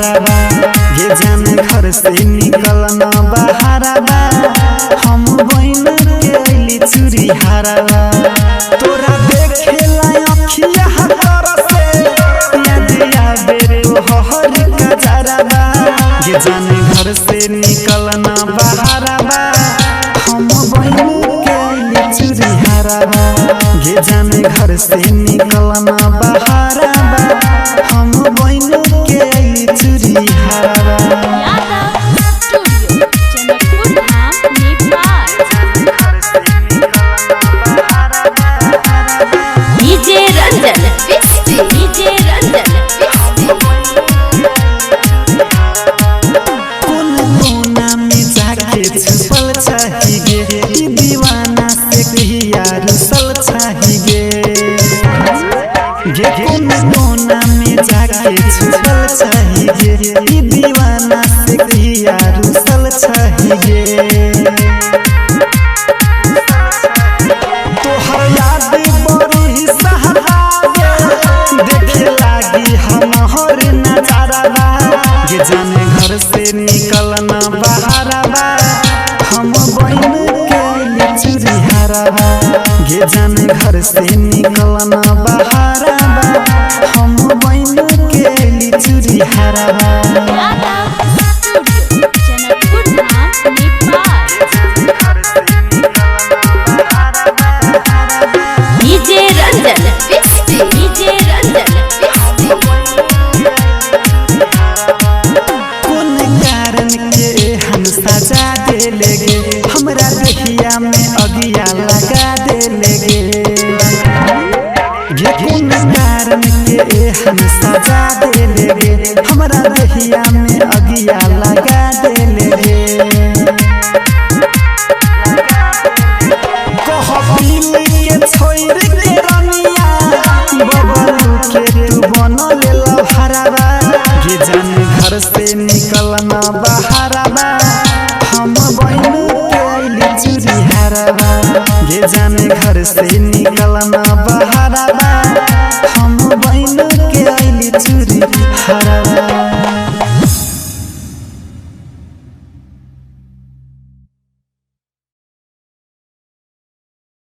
हराबा ये जाने घर से निकलना बहाराबा हम बहन के अइली चूरी हराबा तोरा देखेला अखिया हतर से याद आवे तोहर कजराबा ये जाने घर से निकलना बहाराबा हम बहन के अइली चूरी हराबा ये जाने घर से निकलना बहाराबा हम बहन के अइली चूरी हराबा छुपल चाही गे दीवाना से कहिया रुसल चाही गे कौन कोना में जाके छुपल चाही गे दीवाना से कहिया रुसल चाही गे तोहर याद बड़ी सहारा देखे लागी हमहर नजारा ये जाने घर से निकलना बहाराबा हम बहन के अइली चूरी हराबा ये जाने घर से निकलना बहाराबा हम बहन के अइली चूरी हराबा सजा दे लेगे हमरा दहिया में अगिया लगा दे लेगे ये कौन कारण के हम सजा दे लेगे हमरा दहिया में अगिया लगा दे लेगे कह पील के छोड़ के रनिया बबलू के तू बनल लहराबा ये जाने घर से निकलना बहाराबा हम बहन के अइली चूरी हराबा ये जाने घर से निकलना बहाराबा